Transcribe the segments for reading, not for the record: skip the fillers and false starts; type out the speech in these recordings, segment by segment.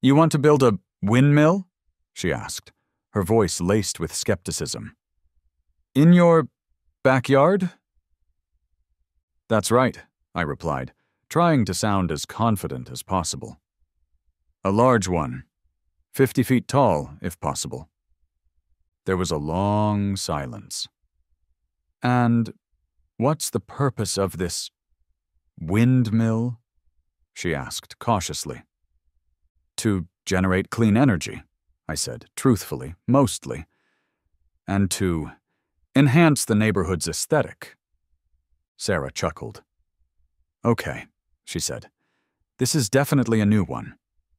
You want to build a windmill? She asked, her voice laced with skepticism. In your backyard? That's right, I replied, trying to sound as confident as possible. A large one, 50 feet tall, if possible. There was a long silence. And what's the purpose of this windmill? She asked cautiously. To generate clean energy, I said, truthfully, mostly, and to enhance the neighborhood's aesthetic. Sarah chuckled. Okay, she said. This is definitely a new one.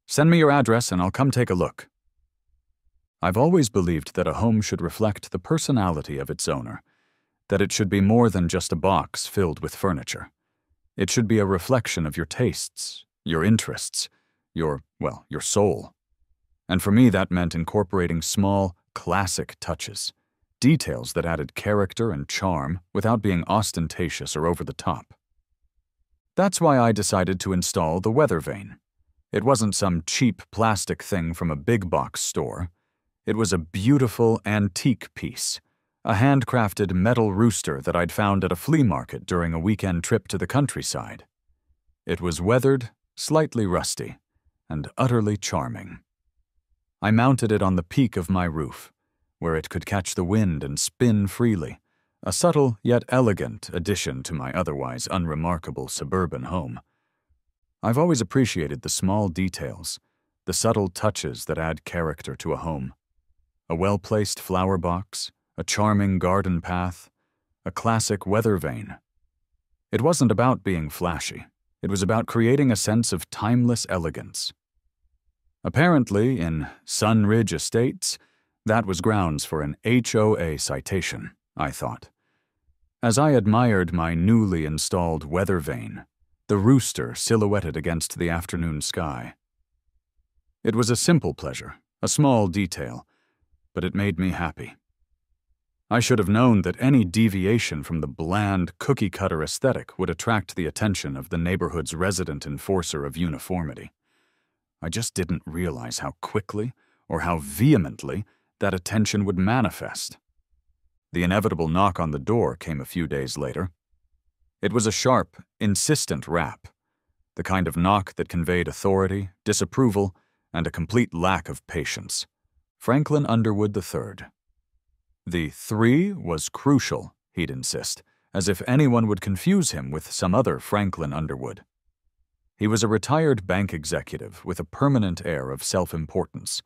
Send me your address and I'll come take a look. I've always believed that a home should reflect the personality of its owner, that it should be more than just a box filled with furniture. It should be a reflection of your tastes, your interests, your soul. And for me, that meant incorporating small, classic touches, details that added character and charm without being ostentatious or over the top. That's why I decided to install the Weathervane. It wasn't some cheap plastic thing from a big box store. It was a beautiful antique piece, a handcrafted metal rooster that I'd found at a flea market during a weekend trip to the countryside. It was weathered, slightly rusty, and utterly charming. I mounted it on the peak of my roof, where it could catch the wind and spin freely, a subtle yet elegant addition to my otherwise unremarkable suburban home. I've always appreciated the small details, the subtle touches that add character to a home. A well-placed flower box, a charming garden path, a classic Weathervane. It wasn't about being flashy. It was about creating a sense of timeless elegance. Apparently, in Sunridge Estates, that was grounds for an HOA citation, I thought. As I admired my newly installed Weathervane, the rooster silhouetted against the afternoon sky. It was a simple pleasure, a small detail, but it made me happy. I should have known that any deviation from the bland, cookie-cutter aesthetic would attract the attention of the neighborhood's resident enforcer of uniformity. I just didn't realize how quickly or how vehemently that attention would manifest. The inevitable knock on the door came a few days later. It was a sharp, insistent rap, the kind of knock that conveyed authority, disapproval, and a complete lack of patience. Franklin Underwood III. The 3 was crucial, he'd insist, as if anyone would confuse him with some other Franklin Underwood. He was a retired bank executive with a permanent air of self-importance,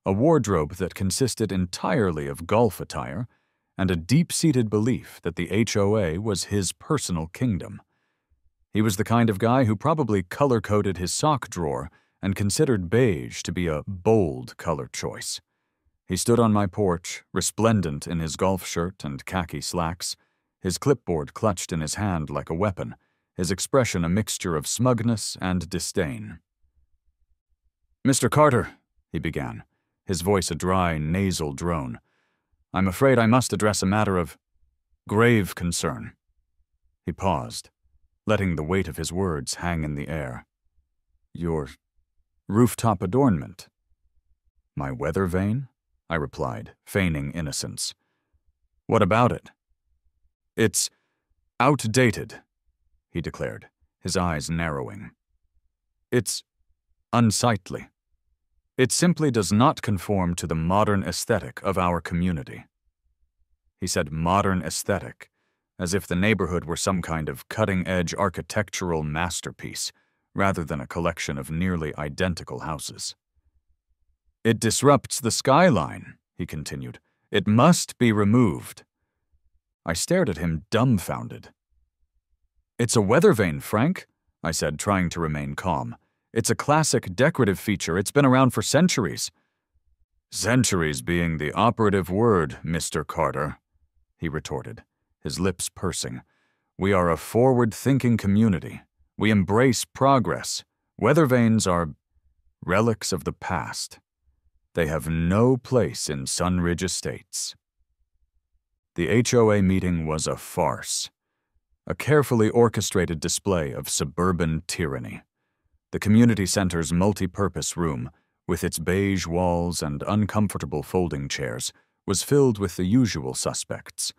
a wardrobe that consisted entirely of golf attire, and a deep-seated belief that the HOA was his personal kingdom. He was the kind of guy who probably color-coded his sock drawer and considered beige to be a bold color choice. He stood on my porch, resplendent in his golf shirt and khaki slacks, his clipboard clutched in his hand like a weapon, his expression a mixture of smugness and disdain. "Mr. Carter," he began, his voice a dry, nasal drone, "I'm afraid I must address a matter of grave concern." He paused, letting the weight of his words hang in the air. "Your rooftop adornment." "My Weathervane?" I replied, feigning innocence. "What about it?" "It's outdated," he declared, his eyes narrowing. "It's unsightly. It simply does not conform to the modern aesthetic of our community." He said modern aesthetic, as if the neighborhood were some kind of cutting-edge architectural masterpiece, rather than a collection of nearly identical houses. "It disrupts the skyline," he continued. "It must be removed." I stared at him dumbfounded. "It's a Weathervane, Frank," I said, trying to remain calm. "It's a classic decorative feature. It's been around for centuries." "Centuries being the operative word, Mr. Carter," he retorted, his lips pursing. "We are a forward-thinking community. We embrace progress. Weathervanes are relics of the past. They have no place in Sunridge Estates." The HOA meeting was a farce, a carefully orchestrated display of suburban tyranny. The community center's multi-purpose room, with its beige walls and uncomfortable folding chairs, was filled with the usual suspects: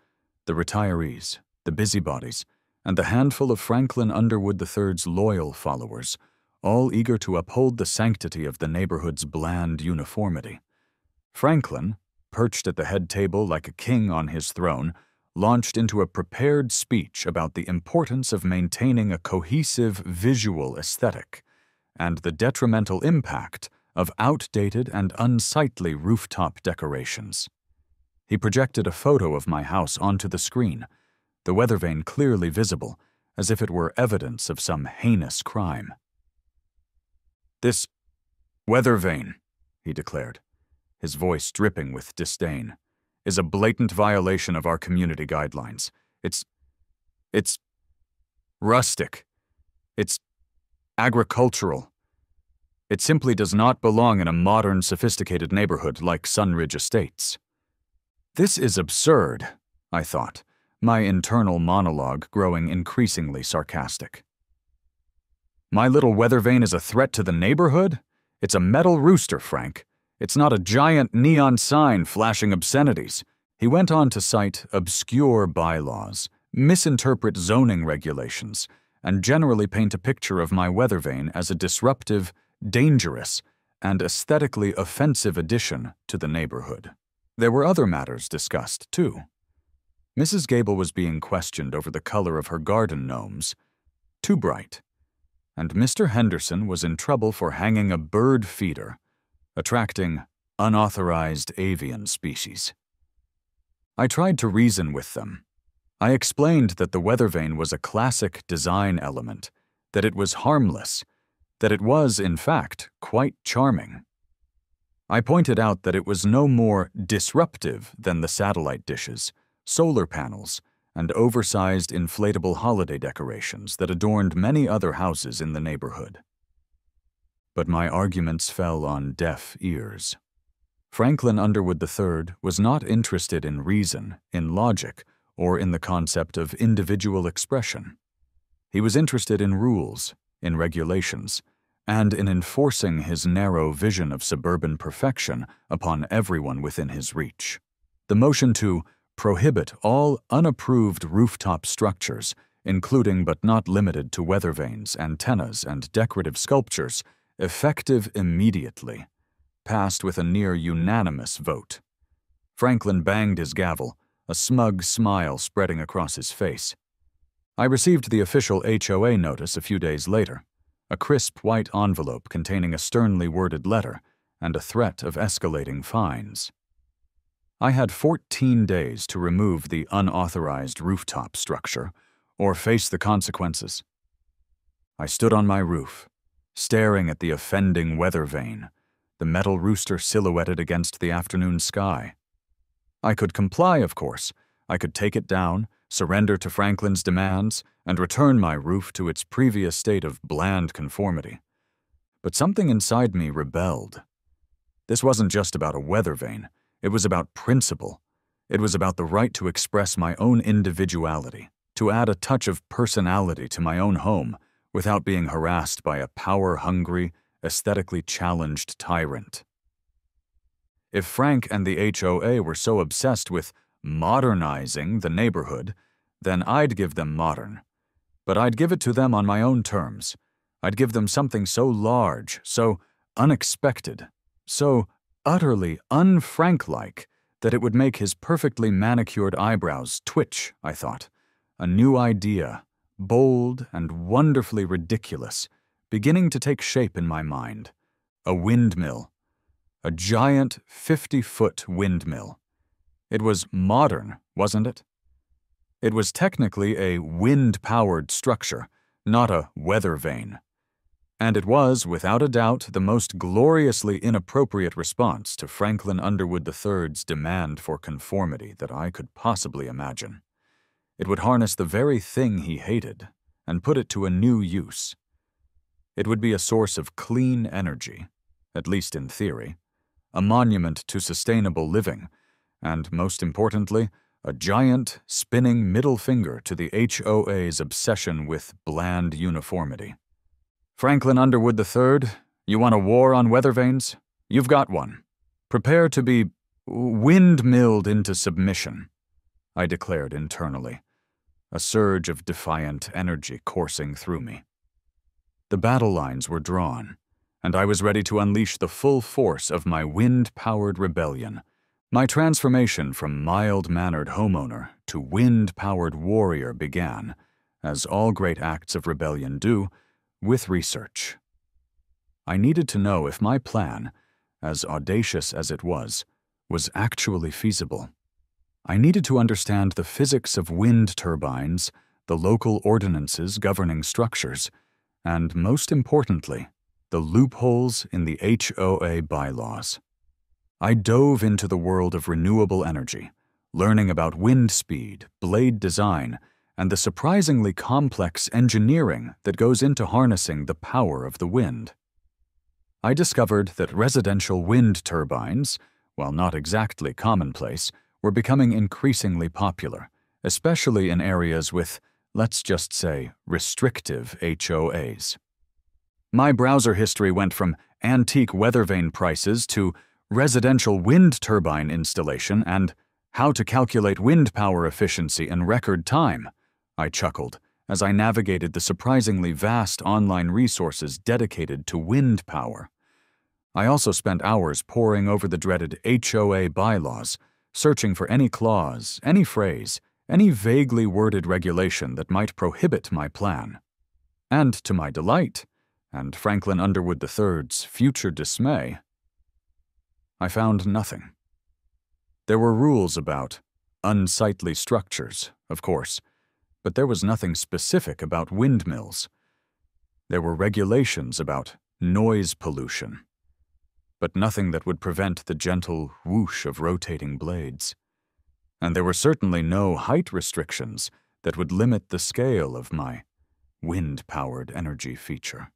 the retirees, the busybodies, and the handful of Franklin Underwood III's loyal followers, all eager to uphold the sanctity of the neighborhood's bland uniformity. Franklin, perched at the head table like a king on his throne, launched into a prepared speech about the importance of maintaining a cohesive visual aesthetic and the detrimental impact of outdated and unsightly rooftop decorations. He projected a photo of my house onto the screen, the weathervane clearly visible, as if it were evidence of some heinous crime. "This weathervane," he declared, his voice dripping with disdain, "is a blatant violation of our community guidelines. It's rustic. It's agricultural. It simply does not belong in a modern, sophisticated neighborhood like Sunridge Estates." This is absurd, I thought, my internal monologue growing increasingly sarcastic. "My little weathervane is a threat to the neighborhood? It's a metal rooster, Frank. It's not a giant neon sign flashing obscenities." He went on to cite obscure bylaws, misinterpret zoning regulations, and generally paint a picture of my weathervane as a disruptive, dangerous, and aesthetically offensive addition to the neighborhood. There were other matters discussed, too. Mrs. Gable was being questioned over the color of her garden gnomes, too bright, and Mr. Henderson was in trouble for hanging a bird feeder, attracting unauthorized avian species. I tried to reason with them. I explained that the weathervane was a classic design element, that it was harmless, that it was, in fact, quite charming. I pointed out that it was no more disruptive than the satellite dishes, solar panels, and oversized inflatable holiday decorations that adorned many other houses in the neighborhood. But my arguments fell on deaf ears. Franklin Underwood III was not interested in reason, in logic, or in the concept of individual expression. He was interested in rules, in regulations, and in enforcing his narrow vision of suburban perfection upon everyone within his reach. The motion to prohibit all unapproved rooftop structures, including but not limited to weathervanes, antennas, and decorative sculptures, effective immediately, passed with a near unanimous vote. Franklin banged his gavel, a smug smile spreading across his face. I received the official HOA notice a few days later, a crisp white envelope containing a sternly worded letter and a threat of escalating fines. I had 14 days to remove the unauthorized rooftop structure or face the consequences. I stood on my roof, staring at the offending weathervane, the metal rooster silhouetted against the afternoon sky. I could comply, of course. I could take it down, surrender to Franklin's demands, and return my roof to its previous state of bland conformity. But something inside me rebelled. This wasn't just about a weathervane. It was about principle. It was about the right to express my own individuality, to add a touch of personality to my own home without being harassed by a power-hungry, aesthetically challenged tyrant. If Frank and the HOA were so obsessed with modernizing the neighborhood, then I'd give them modern. But I'd give it to them on my own terms. I'd give them something so large, so unexpected, so utterly un-Frank-like that it would make his perfectly manicured eyebrows twitch, I thought. A new idea, bold and wonderfully ridiculous, beginning to take shape in my mind. A windmill. A giant 50-foot windmill. It was modern, wasn't it? It was technically a wind-powered structure, not a weather vane. And it was, without a doubt, the most gloriously inappropriate response to Franklin Underwood III's demand for conformity that I could possibly imagine. It would harness the very thing he hated and put it to a new use. It would be a source of clean energy, at least in theory, a monument to sustainable living, and, most importantly, a giant, spinning middle finger to the HOA's obsession with bland uniformity. Franklin Underwood III, you want a war on weathervanes? You've got one. Prepare to be windmilled into submission, I declared internally, a surge of defiant energy coursing through me. The battle lines were drawn, and I was ready to unleash the full force of my wind-powered rebellion. My transformation from mild-mannered homeowner to wind-powered warrior began, as all great acts of rebellion do, with research. I needed to know if my plan, as audacious as it was actually feasible. I needed to understand the physics of wind turbines, the local ordinances governing structures, and, most importantly, the loopholes in the HOA bylaws. I dove into the world of renewable energy, learning about wind speed, blade design, and the surprisingly complex engineering that goes into harnessing the power of the wind. I discovered that residential wind turbines, while not exactly commonplace, were becoming increasingly popular, especially in areas with, let's just say, restrictive HOAs. My browser history went from antique Weathervane prices to residential wind turbine installation and how to calculate wind power efficiency in record time. I chuckled as I navigated the surprisingly vast online resources dedicated to wind power. I also spent hours poring over the dreaded HOA bylaws, searching for any clause, any phrase, any vaguely worded regulation that might prohibit my plan. And to my delight, and Franklin Underwood III's future dismay, I found nothing. There were rules about unsightly structures, of course, but there was nothing specific about windmills. There were regulations about noise pollution, but nothing that would prevent the gentle whoosh of rotating blades. And there were certainly no height restrictions that would limit the scale of my wind-powered energy feature.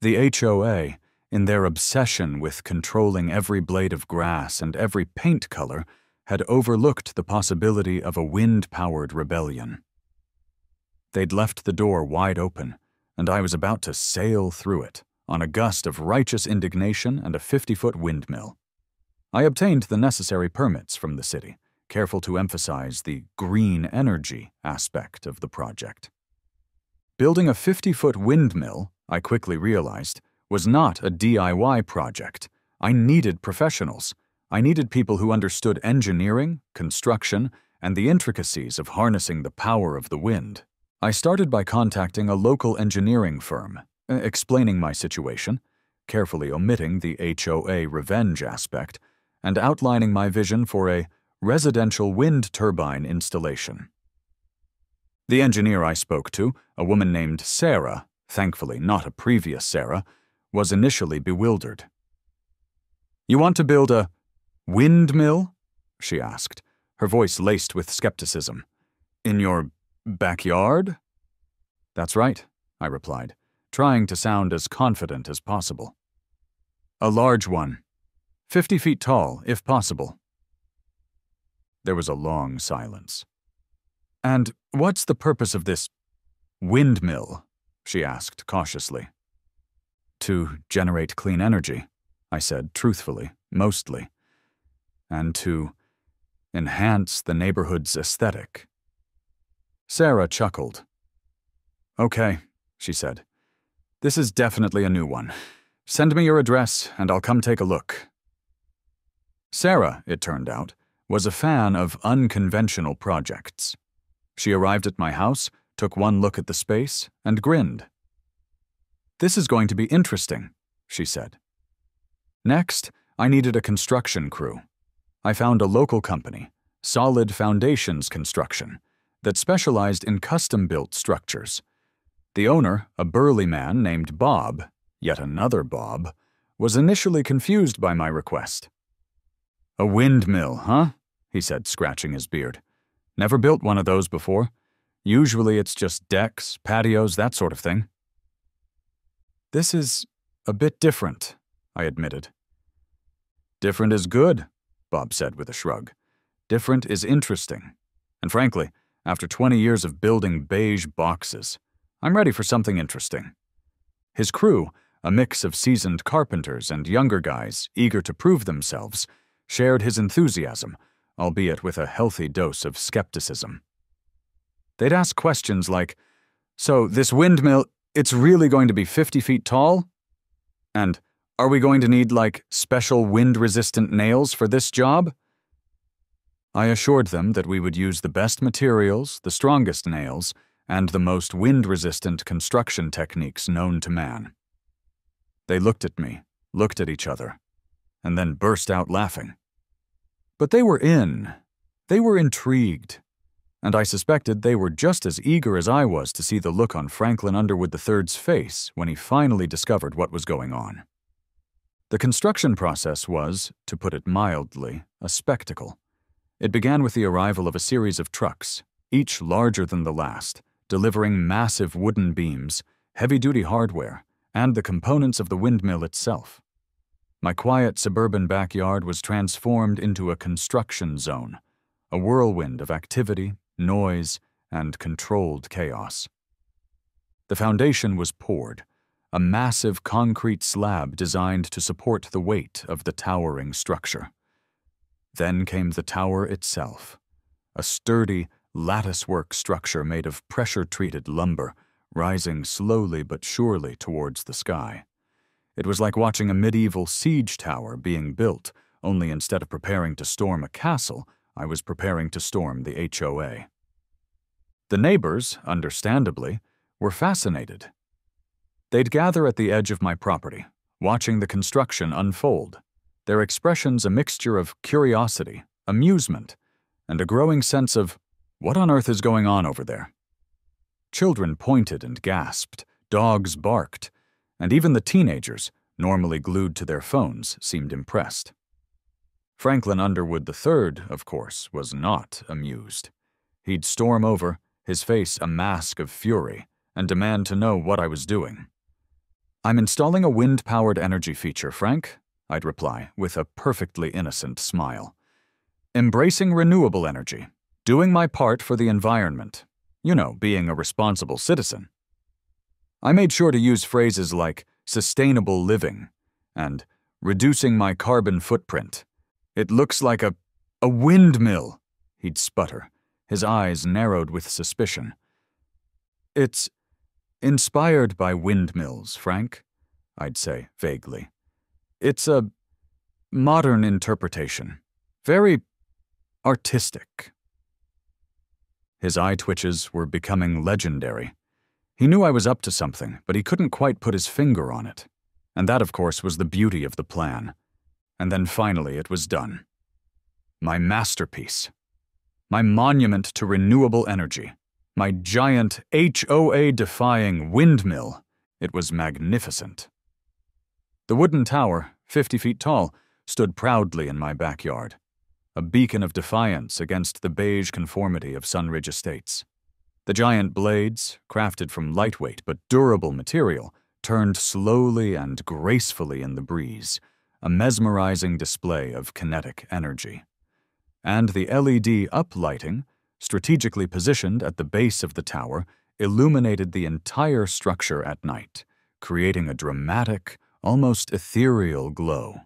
The HOA, in their obsession with controlling every blade of grass and every paint color, had overlooked the possibility of a wind-powered rebellion. They'd left the door wide open, and I was about to sail through it, on a gust of righteous indignation and a 50-foot windmill. I obtained the necessary permits from the city, careful to emphasize the green energy aspect of the project. Building a 50-foot windmill, I quickly realized, was not a DIY project. I needed professionals. I needed people who understood engineering, construction, and the intricacies of harnessing the power of the wind. I started by contacting a local engineering firm, explaining my situation, carefully omitting the HOA revenge aspect, and outlining my vision for a residential wind turbine installation. The engineer I spoke to, a woman named Sarah, thankfully not a previous Sarah, was initially bewildered. "You want to build a windmill?" she asked, her voice laced with skepticism. "In your backyard?" "That's right," I replied, trying to sound as confident as possible. "A large one, 50 feet tall, if possible." There was a long silence. "And what's the purpose of this windmill?" she asked cautiously. "To generate clean energy," I said truthfully, mostly, "and to enhance the neighborhood's aesthetic." Sarah chuckled. "Okay," she said. "This is definitely a new one. Send me your address and I'll come take a look." Sarah, it turned out, was a fan of unconventional projects. She arrived at my house, took one look at the space, and grinned. "This is going to be interesting," she said. Next, I needed a construction crew. I found a local company, Solid Foundations Construction, that specialized in custom-built structures. The owner, a burly man named Bob, yet another Bob, was initially confused by my request. "A windmill, huh?" he said, scratching his beard. "Never built one of those before. Usually it's just decks, patios, that sort of thing." "This is a bit different," I admitted. "Different is good," Bob said with a shrug. "Different is interesting. And frankly, after 20 years of building beige boxes, I'm ready for something interesting." His crew, a mix of seasoned carpenters and younger guys eager to prove themselves, shared his enthusiasm, albeit with a healthy dose of skepticism. They'd ask questions like, "So this windmill, it's really going to be 50 feet tall? And are we going to need, like, special wind-resistant nails for this job?" I assured them that we would use the best materials, the strongest nails, and the most wind-resistant construction techniques known to man. They looked at me, looked at each other, and then burst out laughing. But they were in. They were intrigued, and I suspected they were just as eager as I was to see the look on Franklin Underwood III's face when he finally discovered what was going on. The construction process was, to put it mildly, a spectacle. It began with the arrival of a series of trucks, each larger than the last, delivering massive wooden beams, heavy-duty hardware, and the components of the windmill itself. My quiet suburban backyard was transformed into a construction zone, a whirlwind of activity, noise, and controlled chaos. The foundation was poured, a massive concrete slab designed to support the weight of the towering structure. Then came the tower itself, a sturdy, latticework structure made of pressure-treated lumber, rising slowly but surely towards the sky. It was like watching a medieval siege tower being built, only instead of preparing to storm a castle, I was preparing to storm the HOA. The neighbors, understandably, were fascinated. They'd gather at the edge of my property, watching the construction unfold, their expressions a mixture of curiosity, amusement, and a growing sense of, what on earth is going on over there? Children pointed and gasped, dogs barked, and even the teenagers, normally glued to their phones, seemed impressed. Franklin Underwood III, of course, was not amused. He'd storm over, his face a mask of fury, and demand to know what I was doing. "I'm installing a wind-powered energy feature, Frank," I'd reply, with a perfectly innocent smile. "Embracing renewable energy, doing my part for the environment. You know, being a responsible citizen." I made sure to use phrases like sustainable living and reducing my carbon footprint. "It looks like a windmill," he'd sputter, his eyes narrowed with suspicion. "It's inspired by windmills, Frank," I'd say vaguely. "It's a modern interpretation, very artistic." His eye twitches were becoming legendary. He knew I was up to something, but he couldn't quite put his finger on it. And that, of course, was the beauty of the plan. And then finally it was done. My masterpiece. My monument to renewable energy. My giant HOA-defying windmill. It was magnificent. The wooden tower, 50 feet tall, stood proudly in my backyard, a beacon of defiance against the beige conformity of Sunridge Estates. The giant blades, crafted from lightweight but durable material, turned slowly and gracefully in the breeze, a mesmerizing display of kinetic energy. And the LED uplighting, strategically positioned at the base of the tower, illuminated the entire structure at night, creating a dramatic, almost ethereal glow.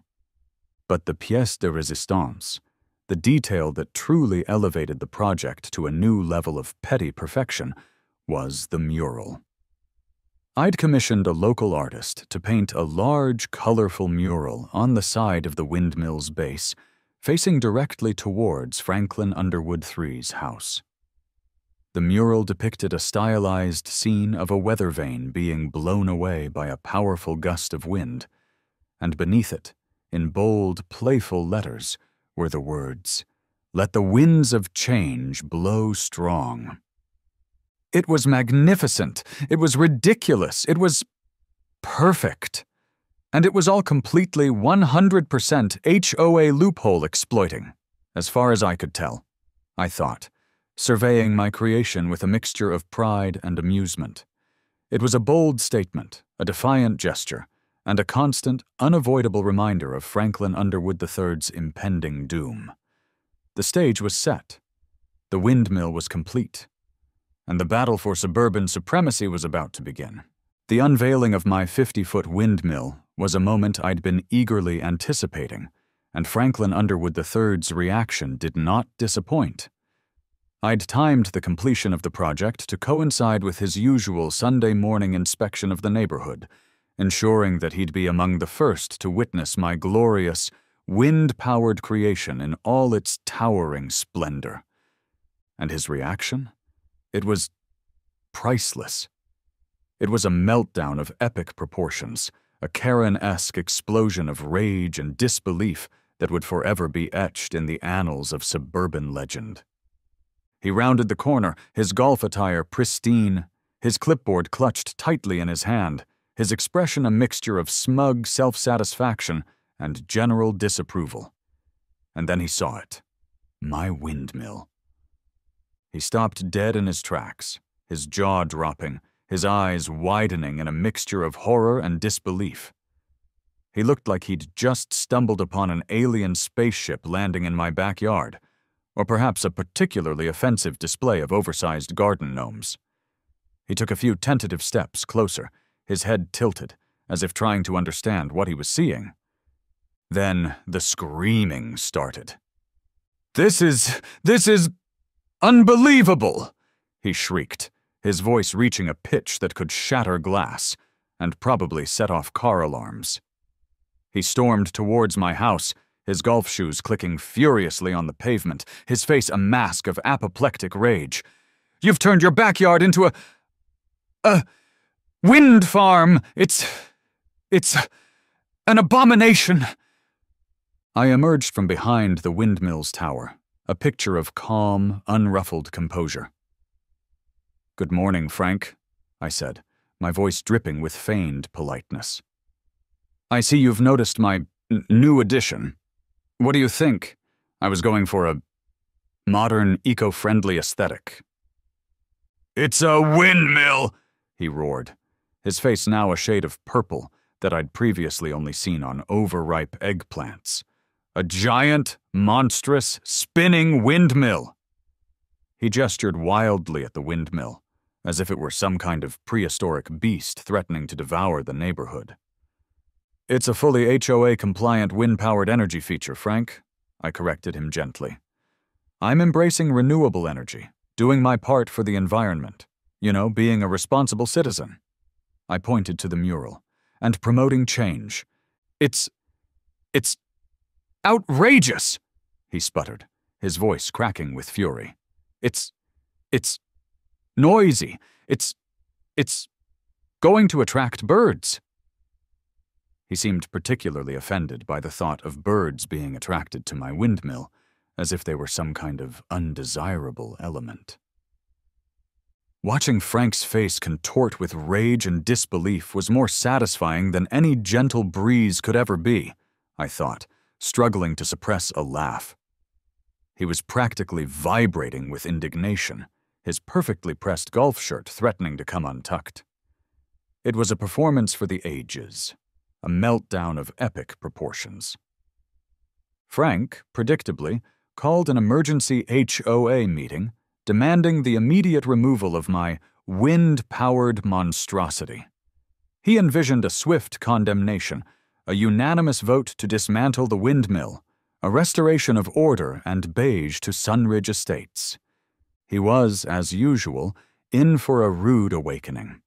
But the pièce de résistance, the detail that truly elevated the project to a new level of petty perfection, was the mural. I'd commissioned a local artist to paint a large, colorful mural on the side of the windmill's base, facing directly towards Franklin Underwood III's house. The mural depicted a stylized scene of a weather vane being blown away by a powerful gust of wind, and beneath it, in bold, playful letters, were the words, "Let the winds of change blow strong." It was magnificent. It was ridiculous. It was perfect. And it was all completely 100% HOA loophole exploiting, as far as I could tell, I thought, surveying my creation with a mixture of pride and amusement. It was a bold statement, a defiant gesture, and a constant, unavoidable reminder of Franklin Underwood III's impending doom. The stage was set. The windmill was complete. And the battle for suburban supremacy was about to begin. The unveiling of my 50-foot windmill was a moment I'd been eagerly anticipating, and Franklin Underwood III's reaction did not disappoint. I'd timed the completion of the project to coincide with his usual Sunday morning inspection of the neighborhood, ensuring that he'd be among the first to witness my glorious, wind-powered creation in all its towering splendor. And his reaction? It was priceless. It was a meltdown of epic proportions, a Karen-esque explosion of rage and disbelief that would forever be etched in the annals of suburban legend. He rounded the corner, his golf attire pristine, his clipboard clutched tightly in his hand, his expression a mixture of smug self-satisfaction and general disapproval. And then he saw it. My windmill. He stopped dead in his tracks, his jaw dropping, his eyes widening in a mixture of horror and disbelief. He looked like he'd just stumbled upon an alien spaceship landing in my backyard, or perhaps a particularly offensive display of oversized garden gnomes. He took a few tentative steps closer, his head tilted, as if trying to understand what he was seeing. Then the screaming started. This is unbelievable!" he shrieked, his voice reaching a pitch that could shatter glass and probably set off car alarms. He stormed towards my house, his golf shoes clicking furiously on the pavement, his face a mask of apoplectic rage. "You've turned your backyard into a wind farm! It's an abomination!" I emerged from behind the windmill's tower, a picture of calm, unruffled composure. "Good morning, Frank," I said, my voice dripping with feigned politeness. "I see you've noticed my new addition. What do you think? I was going for a modern, eco-friendly aesthetic." "It's a windmill!" he roared, his face now a shade of purple that I'd previously only seen on overripe eggplants. "A giant, monstrous, spinning windmill!" He gestured wildly at the windmill, as if it were some kind of prehistoric beast threatening to devour the neighborhood. "It's a fully HOA-compliant wind-powered energy feature, Frank," I corrected him gently. "I'm embracing renewable energy, doing my part for the environment, being a responsible citizen." I pointed to the mural. "And promoting change. It's outrageous!" he sputtered, his voice cracking with fury. It's noisy. It's going to attract birds." He seemed particularly offended by the thought of birds being attracted to my windmill, as if they were some kind of undesirable element. Watching Frank's face contort with rage and disbelief was more satisfying than any gentle breeze could ever be, I thought, struggling to suppress a laugh. He was practically vibrating with indignation, his perfectly pressed golf shirt threatening to come untucked. It was a performance for the ages, a meltdown of epic proportions. Frank, predictably, called an emergency HOA meeting, demanding the immediate removal of my wind-powered monstrosity. He envisioned a swift condemnation, a unanimous vote to dismantle the windmill, a restoration of order and beige to Sunridge Estates. He was, as usual, in for a rude awakening.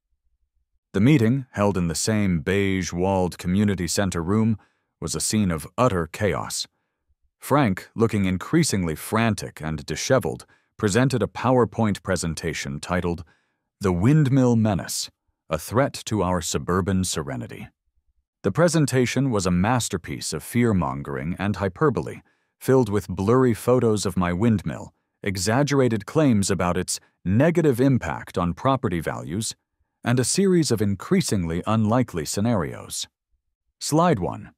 The meeting, held in the same beige-walled community center room, was a scene of utter chaos. Frank, looking increasingly frantic and disheveled, presented a PowerPoint presentation titled "The Windmill Menace, a Threat to Our Suburban Serenity." The presentation was a masterpiece of fear-mongering and hyperbole, filled with blurry photos of my windmill, exaggerated claims about its negative impact on property values, and a series of increasingly unlikely scenarios. Slide 1.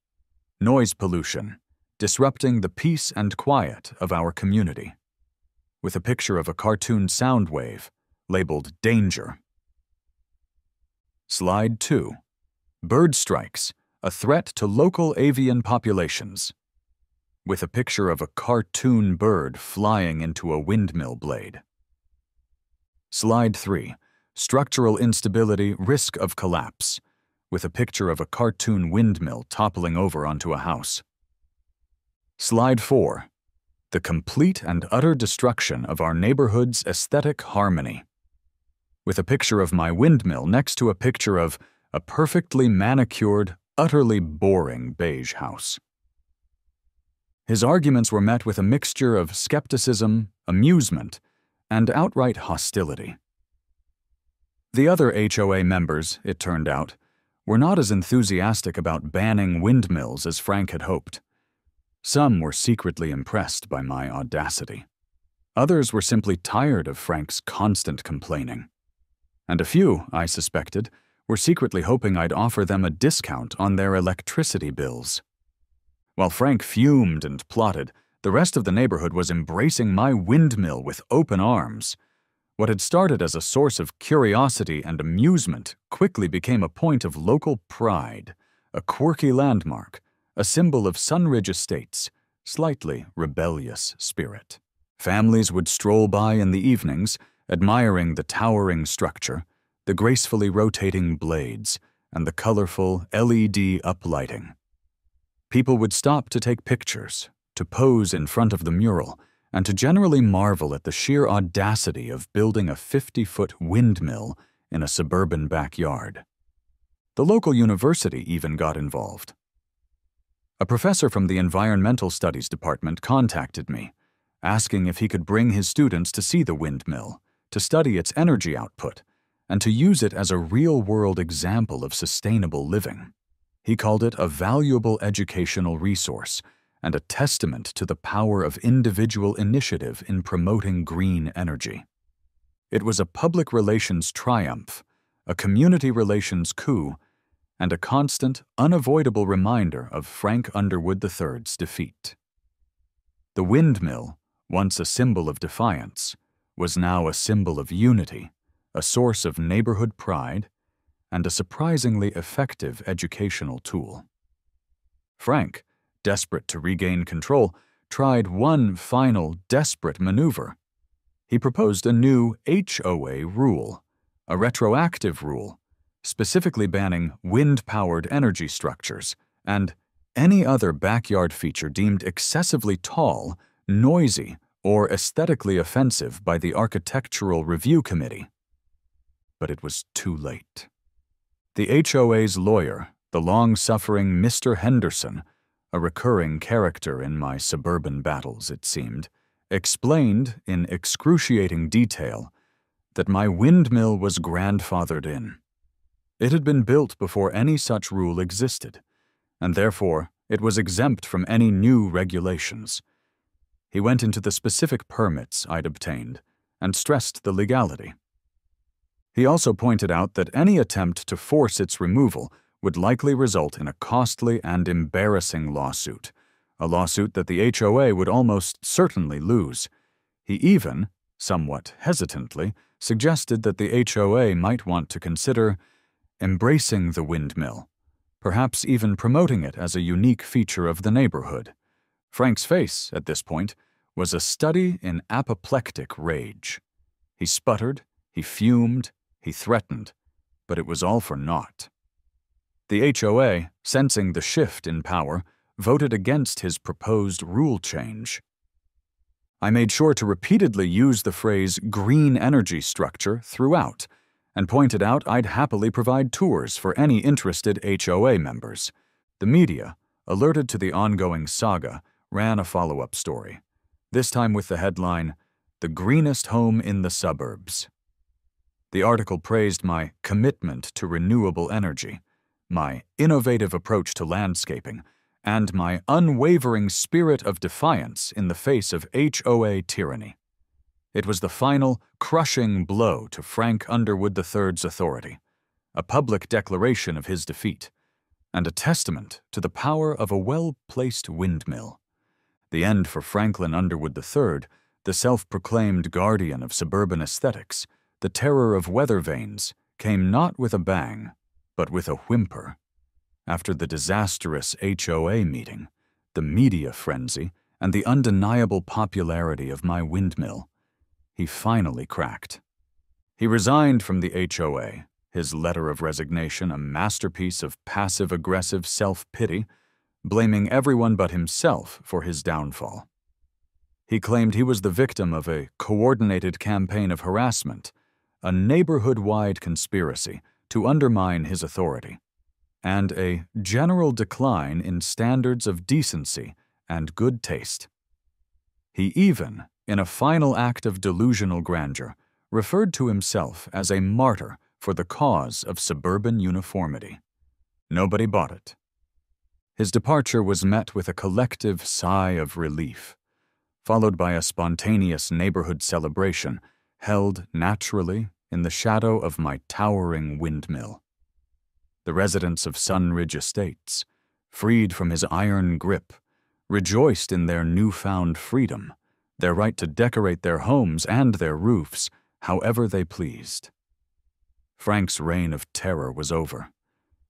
Noise pollution, disrupting the peace and quiet of our community, with a picture of a cartoon sound wave labeled Danger. Slide 2. Bird strikes, a threat to local avian populations, with a picture of a cartoon bird flying into a windmill blade. Slide 3. structural instability, risk of collapse, with a picture of a cartoon windmill toppling over onto a house. Slide 4. The complete and utter destruction of our neighborhood's aesthetic harmony, with a picture of my windmill next to a picture of a perfectly manicured, utterly boring beige house. His arguments were met with a mixture of skepticism, amusement, and outright hostility. The other HOA members, it turned out, were not as enthusiastic about banning windmills as Frank had hoped. Some were secretly impressed by my audacity. Others were simply tired of Frank's constant complaining. And a few, I suspected, were secretly hoping I'd offer them a discount on their electricity bills. While Frank fumed and plotted, the rest of the neighborhood was embracing my windmill with open arms. What had started as a source of curiosity and amusement quickly became a point of local pride, a quirky landmark, a symbol of Sunridge Estate's slightly rebellious spirit. Families would stroll by in the evenings, admiring the towering structure, the gracefully rotating blades, and the colorful LED uplighting. People would stop to take pictures, to pose in front of the mural, and to generally marvel at the sheer audacity of building a 50-foot windmill in a suburban backyard. The local university even got involved. A professor from the Environmental Studies department contacted me, asking if he could bring his students to see the windmill, to study its energy output, and to use it as a real-world example of sustainable living. He called it a valuable educational resource and a testament to the power of individual initiative in promoting green energy. It was a public relations triumph, a community relations coup, and a constant, unavoidable reminder of Frank Underwood III's defeat. The windmill, once a symbol of defiance, was now a symbol of unity, a source of neighborhood pride, and a surprisingly effective educational tool. Frank, desperate to regain control, tried one final desperate maneuver. He proposed a new HOA rule, a retroactive rule, specifically banning wind-powered energy structures and any other backyard feature deemed excessively tall, noisy, or aesthetically offensive by the Architectural Review Committee. But it was too late. The HOA's lawyer, the long-suffering Mr. Henderson, a recurring character in my suburban battles, it seemed, explained in excruciating detail that my windmill was grandfathered in. It had been built before any such rule existed, and therefore it was exempt from any new regulations. He went into the specific permits I'd obtained and stressed the legality. He also pointed out that any attempt to force its removal would likely result in a costly and embarrassing lawsuit, a lawsuit that the HOA would almost certainly lose. He even, somewhat hesitantly, suggested that the HOA might want to consider embracing the windmill, perhaps even promoting it as a unique feature of the neighborhood. Frank's face, at this point, was a study in apoplectic rage. He sputtered, he fumed, he threatened, but it was all for naught. The HOA, sensing the shift in power, voted against his proposed rule change. I made sure to repeatedly use the phrase green energy structure throughout, and pointed out I'd happily provide tours for any interested HOA members. The media, alerted to the ongoing saga, ran a follow-up story, this time with the headline, "The Greenest Home in the Suburbs." The article praised my commitment to renewable energy, my innovative approach to landscaping, and my unwavering spirit of defiance in the face of HOA tyranny. It was the final, crushing blow to Frank Underwood III's authority, a public declaration of his defeat, and a testament to the power of a well-placed windmill. The end for Franklin Underwood III, the self-proclaimed guardian of suburban aesthetics, the terror of weathervanes, came not with a bang, but with a whimper. After the disastrous HOA meeting, the media frenzy, and the undeniable popularity of my windmill, he finally cracked. He resigned from the HOA, his letter of resignation a masterpiece of passive-aggressive self-pity, blaming everyone but himself for his downfall. He claimed he was the victim of a coordinated campaign of harassment, a neighborhood-wide conspiracy to undermine his authority, and a general decline in standards of decency and good taste. He even, in a final act of delusional grandeur, referred to himself as a martyr for the cause of suburban uniformity. Nobody bought it. His departure was met with a collective sigh of relief, followed by a spontaneous neighborhood celebration held naturally in the shadow of my towering windmill. The residents of Sunridge Estates, freed from his iron grip, rejoiced in their newfound freedom, their right to decorate their homes and their roofs however they pleased. Frank's reign of terror was over,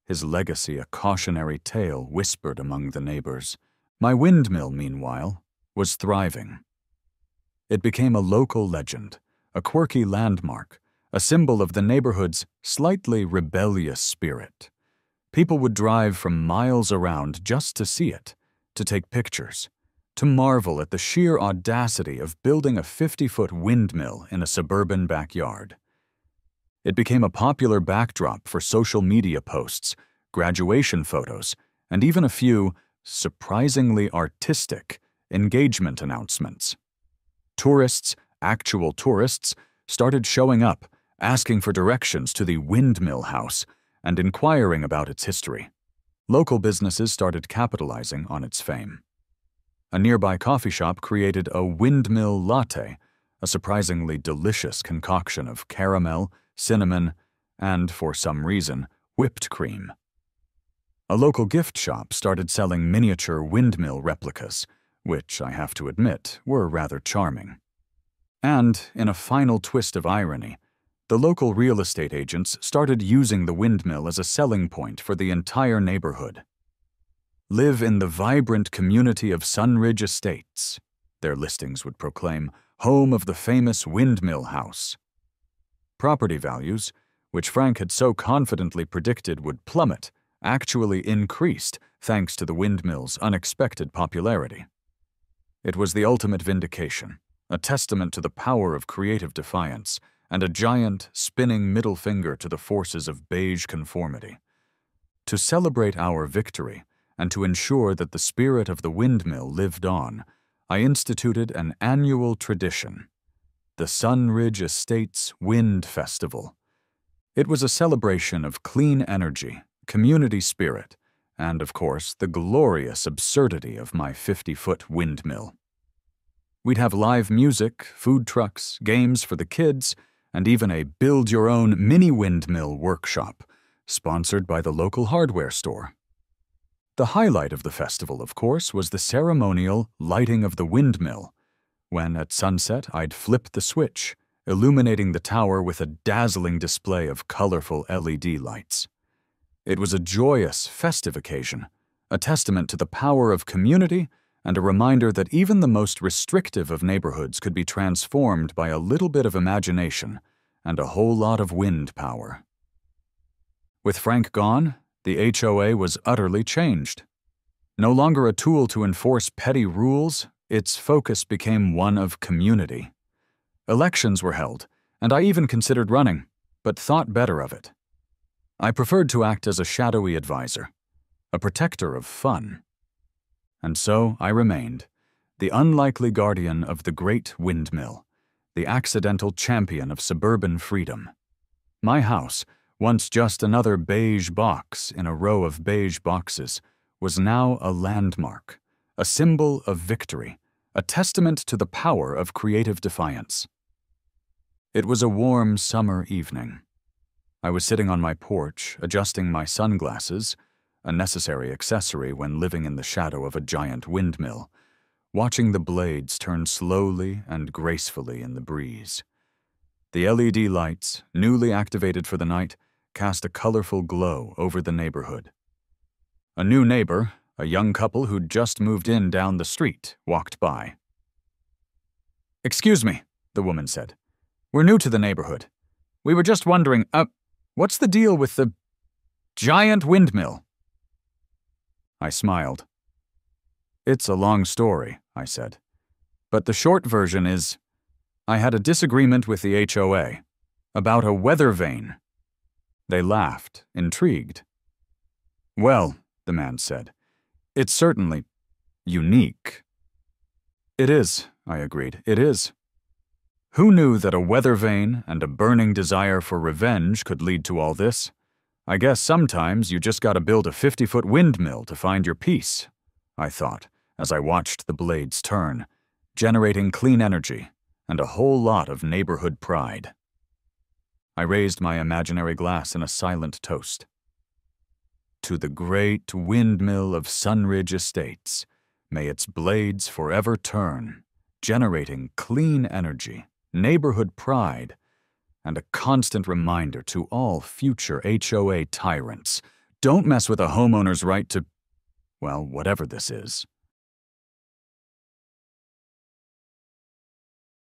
his legacy a cautionary tale whispered among the neighbors. My windmill, meanwhile, was thriving. It became a local legend, a quirky landmark, a symbol of the neighborhood's slightly rebellious spirit. People would drive from miles around just to see it, to take pictures, to marvel at the sheer audacity of building a 50-foot windmill in a suburban backyard. It became a popular backdrop for social media posts, graduation photos, and even a few, surprisingly artistic, engagement announcements. Tourists, actual tourists, started showing up, asking for directions to the Windmill House and inquiring about its history. Local businesses started capitalizing on its fame. A nearby coffee shop created a windmill latte, a surprisingly delicious concoction of caramel, cinnamon, and, for some reason, whipped cream. A local gift shop started selling miniature windmill replicas, which, I have to admit, were rather charming. And, in a final twist of irony, the local real estate agents started using the windmill as a selling point for the entire neighborhood. Live in the vibrant community of Sunridge Estates, their listings would proclaim, home of the famous Windmill House. Property values, which Frank had so confidently predicted would plummet, actually increased thanks to the windmill's unexpected popularity. It was the ultimate vindication, a testament to the power of creative defiance, and a giant, spinning middle finger to the forces of beige conformity. To celebrate our victory, and to ensure that the spirit of the windmill lived on, I instituted an annual tradition, the Sunridge Estates Wind Festival. It was a celebration of clean energy, community spirit, and, of course, the glorious absurdity of my 50-foot windmill. We'd have live music, food trucks, games for the kids, and even a build-your-own mini-windmill workshop, sponsored by the local hardware store. The highlight of the festival, of course, was the ceremonial lighting of the windmill, when at sunset I'd flip the switch, illuminating the tower with a dazzling display of colorful LED lights. It was a joyous, festive occasion, a testament to the power of community and a reminder that even the most restrictive of neighborhoods could be transformed by a little bit of imagination and a whole lot of wind power. With Frank gone, the HOA was utterly changed. No longer a tool to enforce petty rules, its focus became one of community. Elections were held, and I even considered running, but thought better of it. I preferred to act as a shadowy advisor, a protector of fun. And so I remained, the unlikely guardian of the great windmill, the accidental champion of suburban freedom. My house, once just another beige box in a row of beige boxes, was now a landmark, a symbol of victory, a testament to the power of creative defiance. It was a warm summer evening. I was sitting on my porch, adjusting my sunglasses, a necessary accessory when living in the shadow of a giant windmill, watching the blades turn slowly and gracefully in the breeze. The LED lights, newly activated for the night, cast a colorful glow over the neighborhood. A new neighbor, a young couple who'd just moved in down the street, walked by. "Excuse me," the woman said. "We're new to the neighborhood. We were just wondering, what's the deal with the giant windmill? I smiled. It's a long story, I said. But the short version is, I had a disagreement with the HOA about a weathervane. They laughed, intrigued. Well, the man said, it's certainly unique. It is, I agreed, it is. Who knew that a weathervane and a burning desire for revenge could lead to all this? I guess sometimes you just gotta build a 50-foot windmill to find your peace, I thought, as I watched the blades turn, generating clean energy and a whole lot of neighborhood pride. I raised my imaginary glass in a silent toast. To the great windmill of Sunridge Estates, may its blades forever turn, generating clean energy, neighborhood pride, and a constant reminder to all future HOA tyrants, don't mess with a homeowner's right to, well, whatever this is.